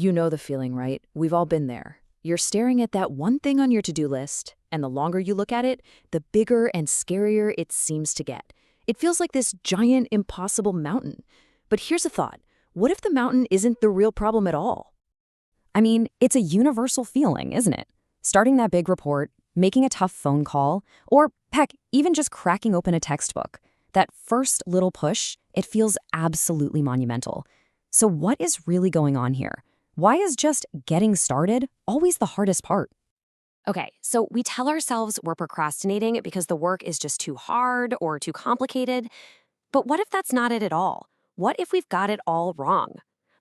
You know the feeling, right? We've all been there. You're staring at that one thing on your to-do list, and the longer you look at it, the bigger and scarier it seems to get. It feels like this giant, impossible mountain. But here's a thought. What if the mountain isn't the real problem at all? I mean, it's a universal feeling, isn't it? Starting that big report, making a tough phone call, or heck, even just cracking open a textbook. That first little push, it feels absolutely monumental. So what is really going on here? Why is just getting started always the hardest part? Okay, so we tell ourselves we're procrastinating because the work is just too hard or too complicated. But what if that's not it at all? What if we've got it all wrong?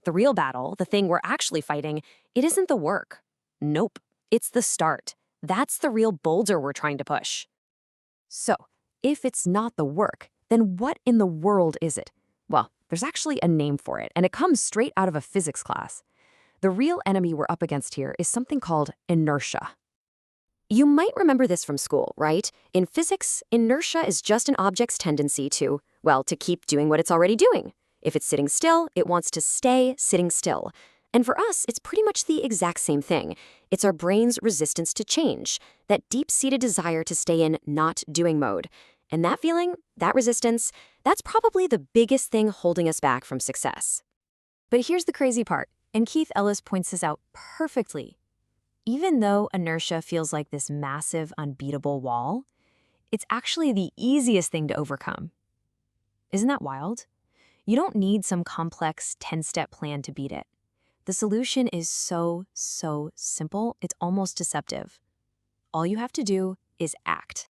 The real battle, the thing we're actually fighting, it isn't the work. Nope, it's the start. That's the real boulder we're trying to push. So, if it's not the work, then what in the world is it? Well, there's actually a name for it, and it comes straight out of a physics class. The real enemy we're up against here is something called inertia. You might remember this from school, right? In physics, inertia is just an object's tendency to keep doing what it's already doing. If it's sitting still, it wants to stay sitting still. And for us, it's pretty much the exact same thing. It's our brain's resistance to change, that deep-seated desire to stay in not doing mode. And that feeling, that resistance, that's probably the biggest thing holding us back from success. But here's the crazy part, and Keith Ellis points this out perfectly. Even though inertia feels like this massive, unbeatable wall, it's actually the easiest thing to overcome. Isn't that wild? You don't need some complex 10-step plan to beat it. The solution is so simple, it's almost deceptive. All you have to do is act.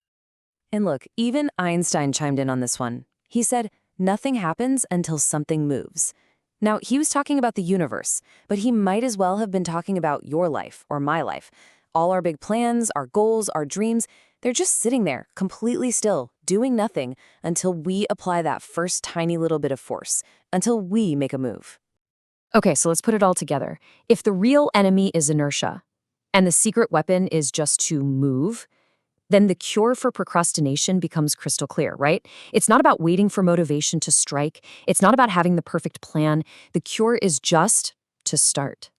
And look, even Einstein chimed in on this one. He said, nothing happens until something moves. Now, he was talking about the universe, but he might as well have been talking about your life or my life. All our big plans, our goals, our dreams, they're just sitting there, completely still, doing nothing until we apply that first tiny little bit of force, until we make a move. Okay, so let's put it all together. If the real enemy is inertia, and the secret weapon is just to move, then the cure for procrastination becomes crystal clear, right? It's not about waiting for motivation to strike. It's not about having the perfect plan. The cure is just to start.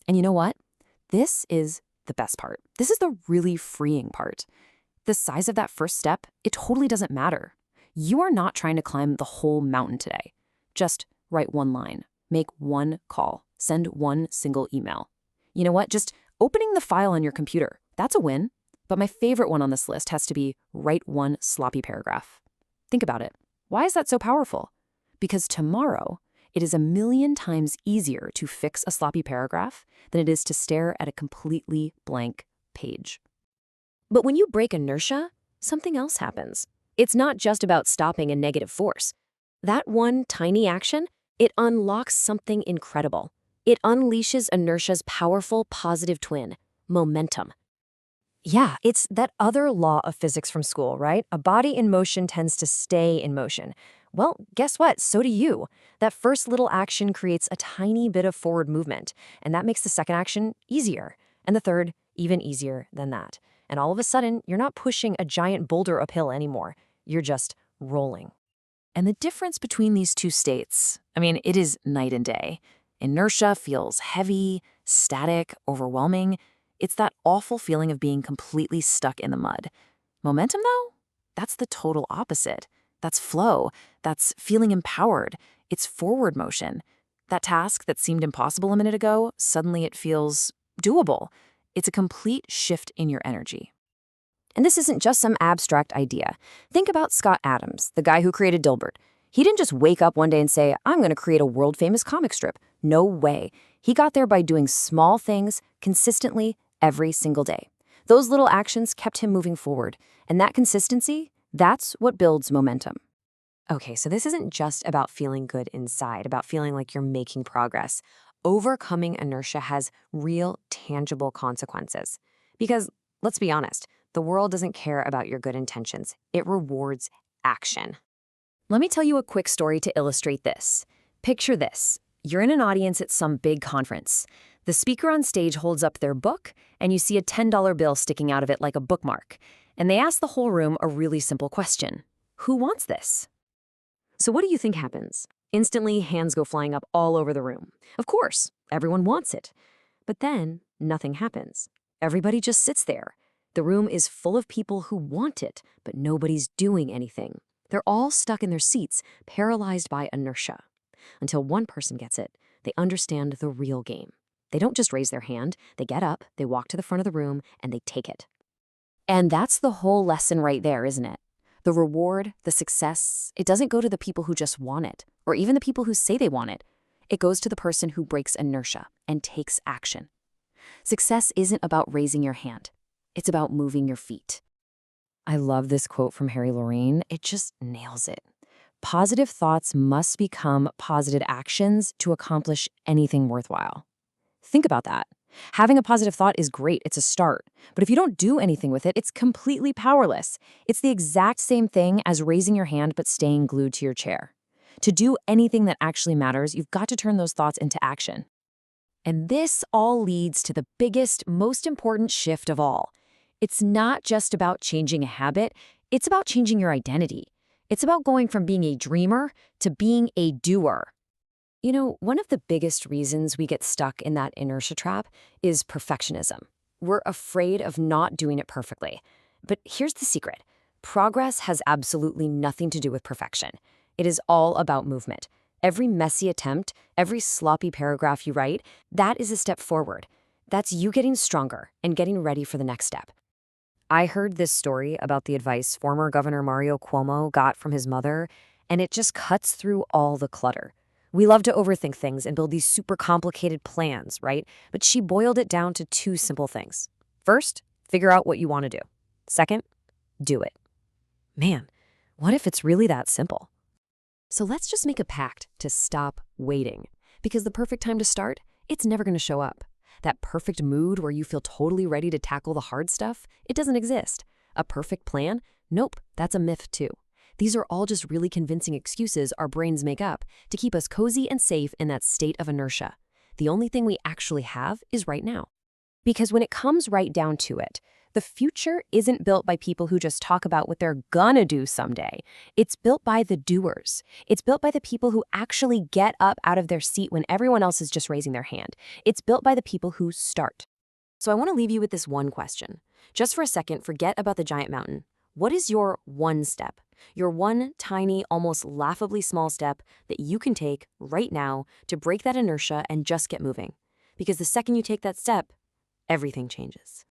And you know what? This is the best part. This is the really freeing part. The size of that first step, it totally doesn't matter. You are not trying to climb the whole mountain today. Just write one line, make one call, send one single email. You know what? Just opening the file on your computer, that's a win. But my favorite one on this list has to be write one sloppy paragraph. Think about it. Why is that so powerful? Because tomorrow, it is 1,000,000 times easier to fix a sloppy paragraph than it is to stare at a completely blank page. But when you break inertia, something else happens. It's not just about stopping a negative force. That one tiny action, it unlocks something incredible. It unleashes inertia's powerful positive twin, momentum. Yeah, it's that other law of physics from school, right? A body in motion tends to stay in motion. Well, guess what? So do you. That first little action creates a tiny bit of forward movement, and that makes the second action easier, and the third even easier than that. And all of a sudden, you're not pushing a giant boulder uphill anymore. You're just rolling. And the difference between these two states, I mean, it is night and day. Inertia feels heavy, static, overwhelming. It's that awful feeling of being completely stuck in the mud. Momentum, though? That's the total opposite. That's flow. That's feeling empowered. It's forward motion. That task that seemed impossible a minute ago, suddenly it feels doable. It's a complete shift in your energy. And this isn't just some abstract idea. Think about Scott Adams, the guy who created Dilbert. He didn't just wake up one day and say, I'm going to create a world-famous comic strip. No way. He got there by doing small things consistently every single day. Those little actions kept him moving forward. And that consistency, that's what builds momentum. Okay, so this isn't just about feeling good inside, about feeling like you're making progress. Overcoming inertia has real, tangible consequences. Because, let's be honest, the world doesn't care about your good intentions. It rewards action. Let me tell you a quick story to illustrate this. Picture this. You're in an audience at some big conference. The speaker on stage holds up their book, and you see a $10 bill sticking out of it like a bookmark. And they ask the whole room a really simple question. Who wants this? So what do you think happens? Instantly, hands go flying up all over the room. Of course, everyone wants it. But then, nothing happens. Everybody just sits there. The room is full of people who want it, but nobody's doing anything. They're all stuck in their seats, paralyzed by inertia. Until one person gets it, they understand the real game. They don't just raise their hand, they get up, they walk to the front of the room, and they take it. And that's the whole lesson right there, isn't it? The reward, the success, it doesn't go to the people who just want it, or even the people who say they want it. It goes to the person who breaks inertia and takes action. Success isn't about raising your hand. It's about moving your feet. I love this quote from Harry Lorraine. It just nails it. Positive thoughts must become positive actions to accomplish anything worthwhile. Think about that. Having a positive thought is great, it's a start. But if you don't do anything with it, it's completely powerless. It's the exact same thing as raising your hand but staying glued to your chair. To do anything that actually matters, you've got to turn those thoughts into action. And this all leads to the biggest, most important shift of all. It's not just about changing a habit, it's about changing your identity. It's about going from being a dreamer to being a doer. You know, one of the biggest reasons we get stuck in that inertia trap is perfectionism. We're afraid of not doing it perfectly. But here's the secret. Progress has absolutely nothing to do with perfection. It is all about movement. Every messy attempt, every sloppy paragraph you write, that is a step forward. That's you getting stronger and getting ready for the next step. I heard this story about the advice former Governor Mario Cuomo got from his mother, and it just cuts through all the clutter. We love to overthink things and build these super complicated plans, right? But she boiled it down to two simple things. First, figure out what you want to do. Second, do it. Man, what if it's really that simple? So let's just make a pact to stop waiting. Because the perfect time to start, it's never going to show up. That perfect mood where you feel totally ready to tackle the hard stuff, it doesn't exist. A perfect plan? Nope, that's a myth too. These are all just really convincing excuses our brains make up to keep us cozy and safe in that state of inertia. The only thing we actually have is right now. Because when it comes right down to it, the future isn't built by people who just talk about what they're gonna do someday. It's built by the doers. It's built by the people who actually get up out of their seat when everyone else is just raising their hand. It's built by the people who start. So I want to leave you with this one question. Just for a second, forget about the giant mountain. What is your one step? Your one tiny, almost laughably small step that you can take right now to break that inertia and just get moving? Because the second you take that step, everything changes.